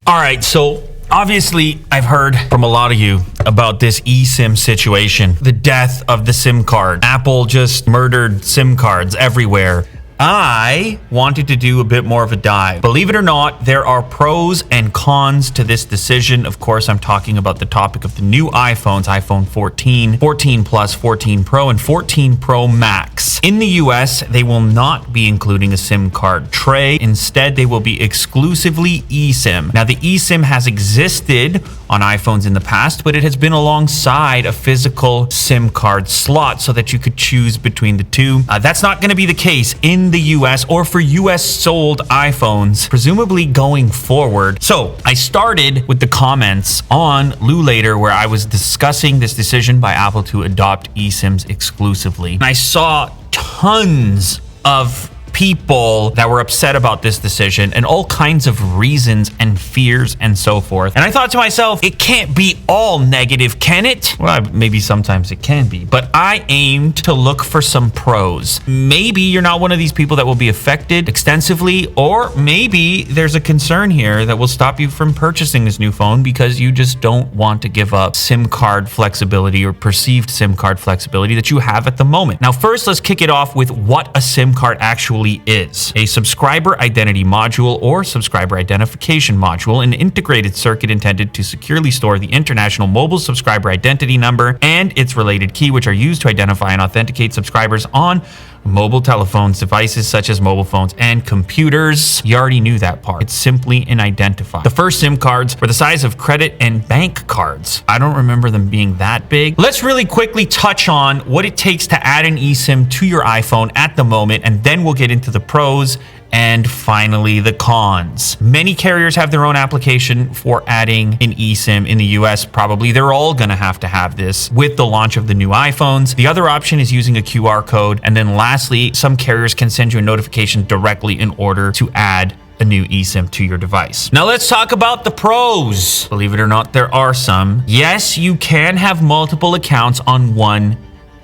All right, so obviously I've heard from a lot of you about this eSIM situation, the death of the SIM card. Apple just murdered SIM cards everywhere. I wanted to do a bit more of a dive. Believe it or not, there are pros and cons to this decision. Of course, I'm talking about the topic of the new iPhones, iPhone 14, 14 Plus, 14 Pro, and 14 Pro Max. In the US, they will not be including a SIM card tray. Instead, they will be exclusively eSIM. Now, the eSIM has existed on iPhones in the past, but it has been alongside a physical SIM card slot so that you could choose between the two. That's not going to be the case in the US or for US sold iPhones, presumably going forward. So I started with the comments on Lulater where I was discussing this decision by Apple to adopt eSIMs exclusively. And I saw tons of people that were upset about this decision and all kinds of reasons and fears and so forth. And I thought to myself, it can't be all negative, can it? Well, maybe sometimes it can be, but I aimed to look for some pros. Maybe you're not one of these people that will be affected extensively, or maybe there's a concern here that will stop you from purchasing this new phone because you just don't want to give up SIM card flexibility or perceived SIM card flexibility that you have at the moment. Now, first, let's kick it off with what a SIM card actually is. A subscriber identity module or subscriber identification module, an integrated circuit intended to securely store the international mobile subscriber identity number and its related key, which are used to identify and authenticate subscribers on mobile telephones, devices such as mobile phones and computers. You already knew that part. It's simply an identifier. The first SIM cards were the size of credit and bank cards. I don't remember them being that big. Let's really quickly touch on what it takes to add an eSIM to your iPhone at the moment, and then we'll get into the pros and finally the cons. Many carriers have their own application for adding an eSIM in the US. Probably they're all gonna have to have this with the launch of the new iPhones. The other option is using a QR code. And then lastly, some carriers can send you a notification directly in order to add a new eSIM to your device. Now let's talk about the pros. Believe it or not, there are some. Yes, you can have multiple accounts on one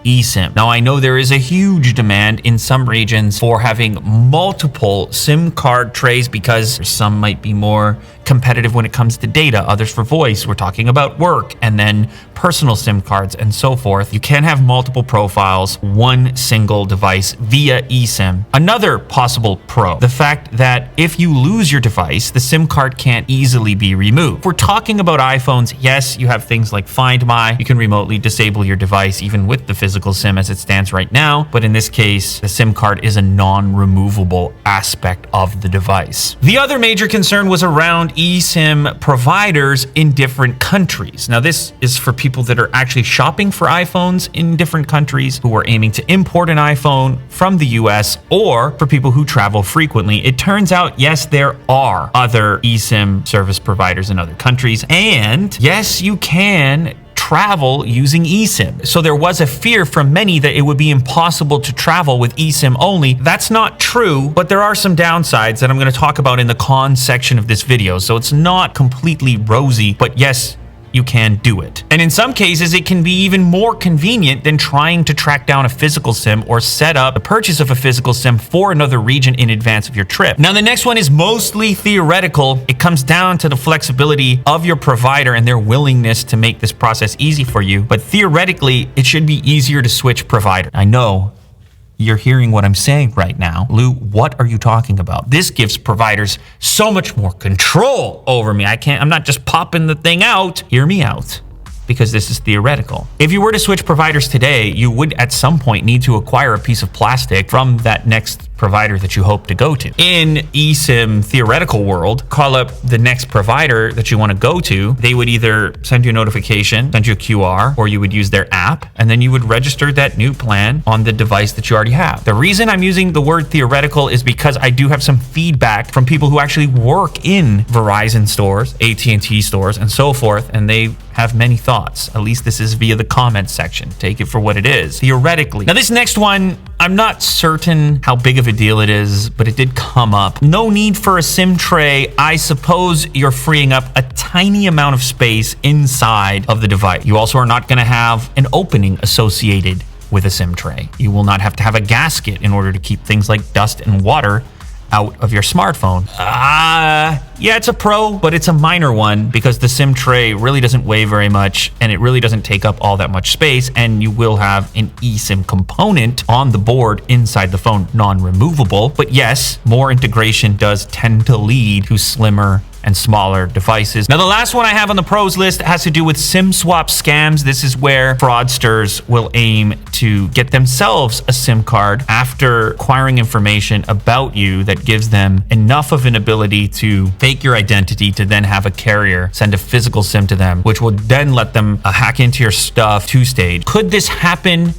eSIM. Now, I know there is a huge demand in some regions for having multiple SIM card trays because some might be more competitive when it comes to data, others for voice. We're talking about work and then personal SIM cards and so forth. You can have multiple profiles, one single device via eSIM. Another possible pro, the fact that if you lose your device, the SIM card can't easily be removed. If we're talking about iPhones, yes, you have things like Find My. You can remotely disable your device even with the physical SIM as it stands right now. But in this case, the SIM card is a non-removable aspect of the device. The other major concern was around eSIM providers in different countries. Now, this is for people that are actually shopping for iPhones in different countries who are aiming to import an iPhone from the US, or for people who travel frequently. It turns out, yes, there are other eSIM service providers in other countries, and yes, you can travel using eSIM. So there was a fear from many that it would be impossible to travel with eSIM only. That's not true, but there are some downsides that I'm going to talk about in the cons section of this video. So it's not completely rosy, but yes, you can do it. And in some cases, it can be even more convenient than trying to track down a physical SIM or set up the purchase of a physical SIM for another region in advance of your trip. Now, the next one is mostly theoretical. It comes down to the flexibility of your provider and their willingness to make this process easy for you. But theoretically, it should be easier to switch provider. I know you're hearing what I'm saying right now. Lou, what are you talking about? This gives providers so much more control over me. I'm not just popping the thing out. Hear me out, because this is theoretical. If you were to switch providers today, you would at some point need to acquire a piece of plastic from that next provider that you hope to go to. In eSIM theoretical world, call up the next provider that you want to go to. They would either send you a notification, send you a QR, or you would use their app, and then you would register that new plan on the device that you already have. The reason I'm using the word theoretical is because I do have some feedback from people who actually work in Verizon stores, AT&T stores, and so forth, and they have many thoughts. At least this is via the comments section. Take it for what it is, theoretically. Now, this next one, I'm not certain how big of a deal it is, but it did come up. No need for a SIM tray. I suppose you're freeing up a tiny amount of space inside of the device. You also are not going to have an opening associated with a SIM tray. You will not have to have a gasket in order to keep things like dust and water out of your smartphone. Yeah, it's a pro, but it's a minor one because the SIM tray really doesn't weigh very much and it really doesn't take up all that much space, and you will have an eSIM component on the board inside the phone, non-removable. But yes, more integration does tend to lead to slimmer and smaller devices. Now, the last one I have on the pros list has to do with SIM swap scams. This is where fraudsters will aim to get themselves a SIM card after acquiring information about you that gives them enough of an ability to fake your identity to then have a carrier send a physical SIM to them, which will then let them hack into your stuff two-stage. Could this happen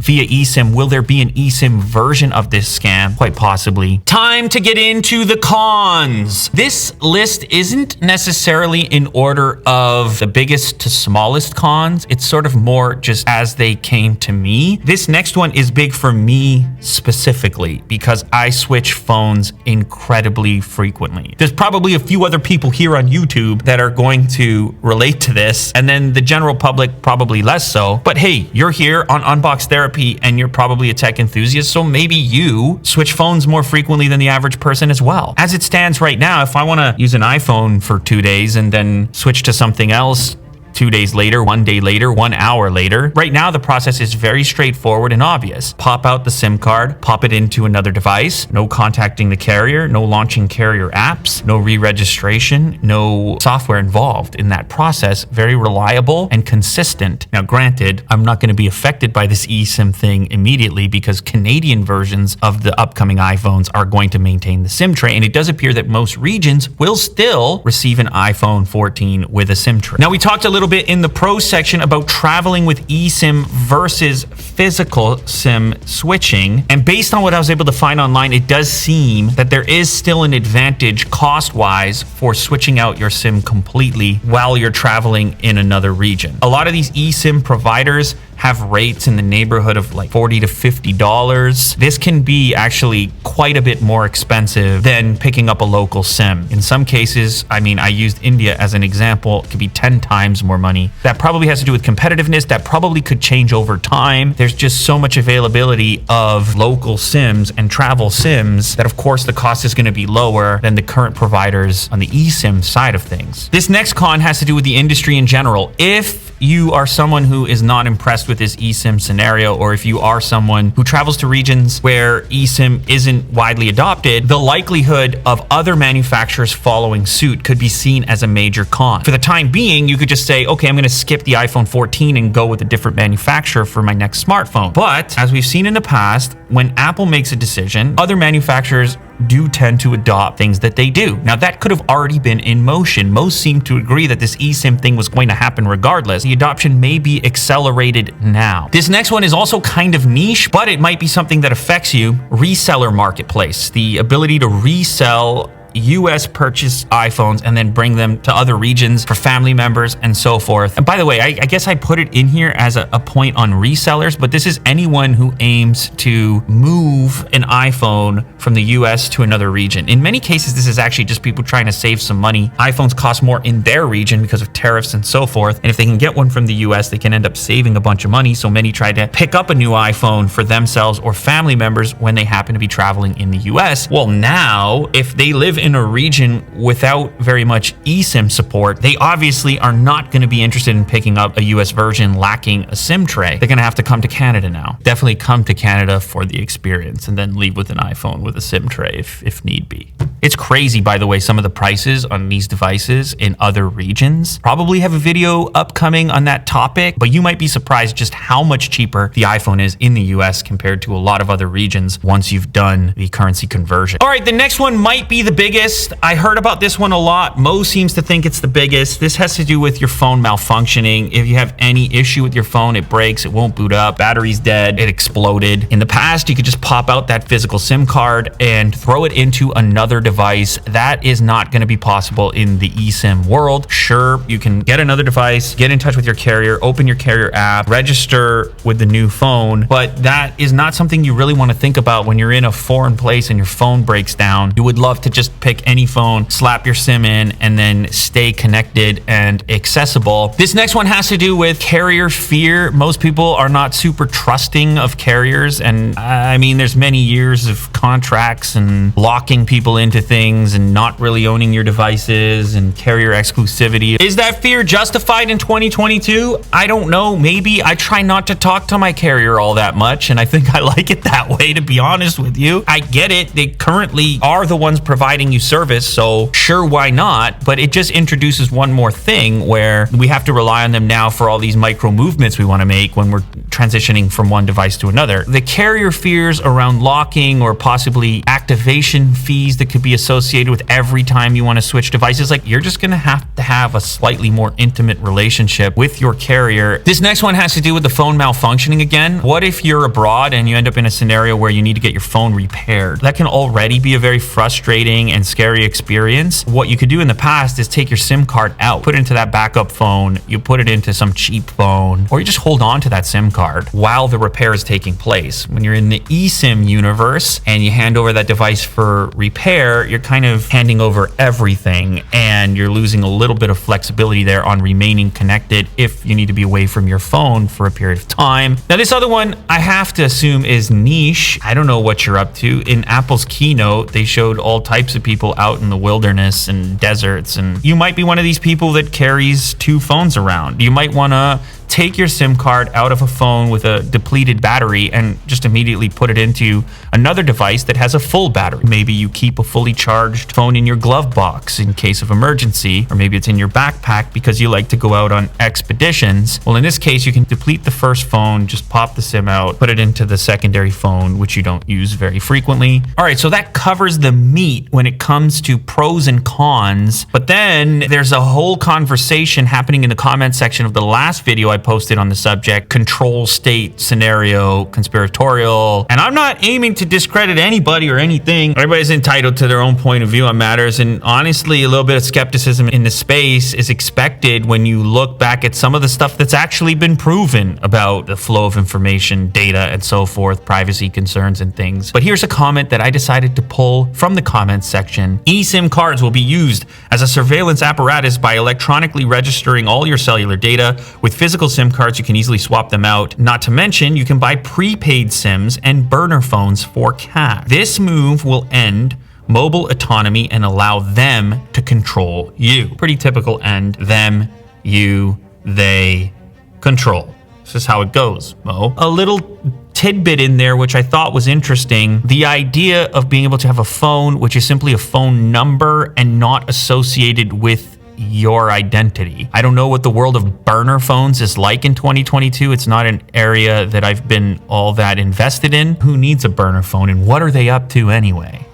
via eSIM? Will there be an eSIM version of this scam? Quite possibly. Time to get into the cons. This list isn't necessarily in order of the biggest to smallest cons. It's sort of more just as they came to me. This next one is big for me specifically because I switch phones incredibly frequently. There's probably a few other people here on YouTube that are going to relate to this, and then the general public probably less so. But hey, you're here on Unbox Therapy and you're probably a tech enthusiast, so maybe you switch phones more frequently than the average person as well. As it stands right now, if I want to use an iPhone for 2 days and then switch to something else 2 days later, 1 day later, 1 hour later. Right now, the process is very straightforward and obvious. Pop out the SIM card, pop it into another device, no contacting the carrier, no launching carrier apps, no re-registration, no software involved in that process. Very reliable and consistent. Now, granted, I'm not going to be affected by this eSIM thing immediately because Canadian versions of the upcoming iPhones are going to maintain the SIM tray, and it does appear that most regions will still receive an iPhone 14 with a SIM tray. Now, we talked a little bit in the pros section about traveling with eSIM versus physical SIM switching. And based on what I was able to find online, it does seem that there is still an advantage cost-wise for switching out your SIM completely while you're traveling in another region. A lot of these eSIM providers have rates in the neighborhood of like $40 to $50. This can be actually quite a bit more expensive than picking up a local SIM. In some cases, I mean, I used India as an example, it could be 10 times more money. That probably has to do with competitiveness. That probably could change over time. There's just so much availability of local SIMs and travel SIMs that of course the cost is going to be lower than the current providers on the eSIM side of things. This next con has to do with the industry in general. If you are someone who is not impressed with this eSIM scenario, or if you are someone who travels to regions where eSIM isn't widely adopted, the likelihood of other manufacturers following suit could be seen as a major con. For the time being, you could just say, okay, I'm going to skip the iPhone 14 and go with a different manufacturer for my next smartphone. But as we've seen in the past, when Apple makes a decision, other manufacturers do tend to adopt things that they do. Now, that could have already been in motion. Most seem to agree that this eSIM thing was going to happen regardless. The adoption may be accelerated now. This next one is also kind of niche, but it might be something that affects you. Reseller marketplace. The ability to resell US purchased iPhones and then bring them to other regions for family members and so forth. And by the way, I guess I put it in here as a point on resellers, but this is anyone who aims to move an iPhone from the US to another region. In many cases, this is actually just people trying to save some money. iPhones cost more in their region because of tariffs and so forth. And if they can get one from the US, they can end up saving a bunch of money. So many try to pick up a new iPhone for themselves or family members when they happen to be traveling in the US. Well, now, if they live in a region without very much eSIM support, they obviously are not going to be interested in picking up a US version lacking a SIM tray. They're going to have to come to Canada now. Definitely come to Canada for the experience and then leave with an iPhone with a SIM tray if need be. It's crazy, by the way, some of the prices on these devices in other regions. Probably have a video upcoming on that topic, but you might be surprised just how much cheaper the iPhone is in the US compared to a lot of other regions once you've done the currency conversion. All right, the next one might be the biggest. I heard about this one a lot. Mo seems to think it's the biggest. This has to do with your phone malfunctioning. If you have any issue with your phone, it breaks, it won't boot up, battery's dead, it exploded. In the past, you could just pop out that physical SIM card and throw it into another device. That is not going to be possible in the eSIM world. Sure, you can get another device, get in touch with your carrier, open your carrier app, register with the new phone, but that is not something you really want to think about when you're in a foreign place and your phone breaks down. You would love to just pick any phone, slap your SIM in, and then stay connected and accessible. This next one has to do with carrier fear. Most people are not super trusting of carriers, and I mean, there's many years of contracts and locking people into things and not really owning your devices and carrier exclusivity. Is that fear justified in 2022? I don't know. Maybe. I try not to talk to my carrier all that much, and I think I like it that way, to be honest with you. I get it. They currently are the ones providing you service, so sure, why not? But it just introduces one more thing where we have to rely on them now for all these micro movements we want to make when we're transitioning from one device to another. The carrier fears around locking or possibly activation fees that could be associated with every time you want to switch devices, like, you're just going to have a slightly more intimate relationship with your carrier. This next one has to do with the phone malfunctioning again. What if you're abroad and you end up in a scenario where you need to get your phone repaired? That can already be a very frustrating and scary experience. What you could do in the past is take your SIM card out, put it into that backup phone, you put it into some cheap phone, or you just hold on to that SIM card while the repair is taking place. When you're in the eSIM universe and you hand over that device for repair, you're kind of handing over everything, and you're losing a little bit of flexibility there on remaining connected if you need to be away from your phone for a period of time. Now, this other one I have to assume is niche. I don't know what you're up to. In Apple's keynote, they showed all types of people out in the wilderness and deserts, and you might be one of these people that carries two phones around. You might want to take your SIM card out of a phone with a depleted battery and just immediately put it into another device that has a full battery. Maybe you keep a fully charged phone in your glove box in case of emergency, or maybe it's in your backpack because you like to go out on expeditions. Well, in this case, you can deplete the first phone, just pop the SIM out, put it into the secondary phone, which you don't use very frequently. All right, so that covers the meat when it comes to pros and cons, but then there's a whole conversation happening in the comment section of the last video I posted on the subject, control state scenario, conspiratorial. And I'm not aiming to discredit anybody or anything. Everybody's entitled to their own point of view on matters. And honestly, a little bit of skepticism in the space is expected when you look back at some of the stuff that's actually been proven about the flow of information, data, and so forth, privacy concerns and things. But here's a comment that I decided to pull from the comments section. eSIM cards will be used as a surveillance apparatus by electronically registering all your cellular data. With physical SIM cards, you can easily swap them out. Not to mention, you can buy prepaid SIMs and burner phones for cash. This move will end mobile autonomy and allow them to control you. Pretty typical end. Them, you, they, control. This is how it goes, Mo. A little tidbit in there which I thought was interesting. The idea of being able to have a phone which is simply a phone number and not associated with your identity. I don't know what the world of burner phones is like in 2022. It's not an area that I've been all that invested in. Who needs a burner phone, and what are they up to anyway?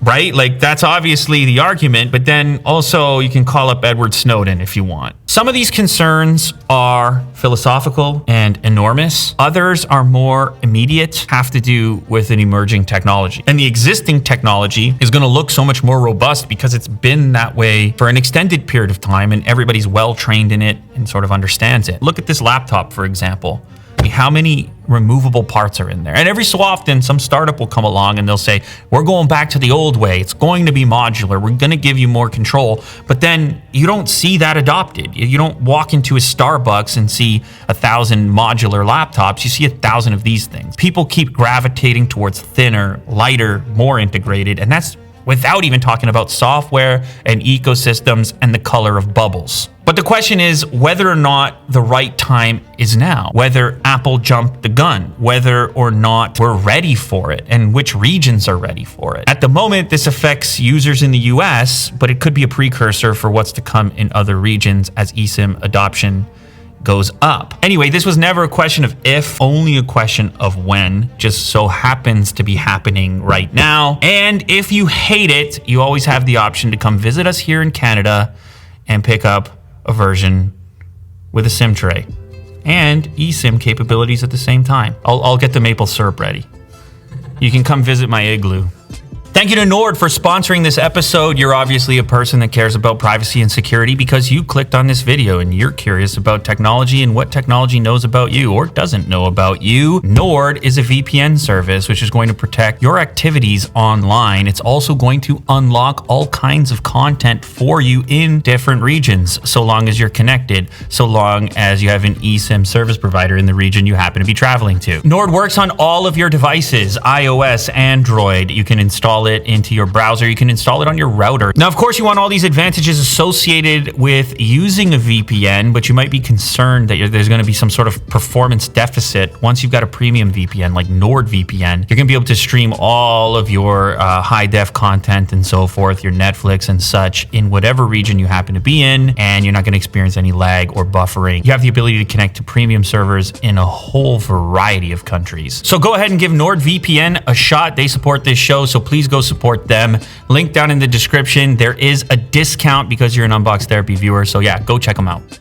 Right? Like, that's obviously the argument, but then also you can call up Edward Snowden if you want. Some of these concerns are philosophical and enormous. Others are more immediate, have to do with an emerging technology. And the existing technology is going to look so much more robust because it's been that way for an extended period of time and everybody's well trained in it and sort of understands it. Look at this laptop, for example. How many removable parts are in there? And every so often, some startup will come along and they'll say, we're going back to the old way. It's going to be modular. We're going to give you more control. But then you don't see that adopted. You don't walk into a Starbucks and see 1,000 modular laptops. You see 1,000 of these things. People keep gravitating towards thinner, lighter, more integrated. And that's without even talking about software and ecosystems and the color of bubbles. But the question is whether or not the right time is now, whether Apple jumped the gun, whether or not we're ready for it, and which regions are ready for it. At the moment, this affects users in the US, but it could be a precursor for what's to come in other regions as eSIM adoption goes up. Anyway, this was never a question of if, only a question of when. Just so happens to be happening right now. And if you hate it, you always have the option to come visit us here in Canada and pick up a version with a SIM tray and eSIM capabilities at the same time. I'll get the maple syrup ready. You can come visit my igloo. Thank you to Nord for sponsoring this episode. You're obviously a person that cares about privacy and security because you clicked on this video and you're curious about technology and what technology knows about you or doesn't know about you. Nord is a VPN service which is going to protect your activities online. It's also going to unlock all kinds of content for you in different regions, so long as you're connected, so long as you have an eSIM service provider in the region you happen to be traveling to. Nord works on all of your devices, iOS, Android. You can install it into your browser. You can install it on your router. Now, of course, you want all these advantages associated with using a VPN, but you might be concerned that there's going to be some sort of performance deficit. Once you've got a premium VPN like NordVPN, you're going to be able to stream all of your high-def content and so forth, your Netflix and such, in whatever region you happen to be in, and you're not going to experience any lag or buffering. You have the ability to connect to premium servers in a whole variety of countries. So go ahead and give NordVPN a shot. They support this show, so please go support them. Link down in the description. There is a discount because you're an Unbox Therapy viewer, so yeah, go check them out.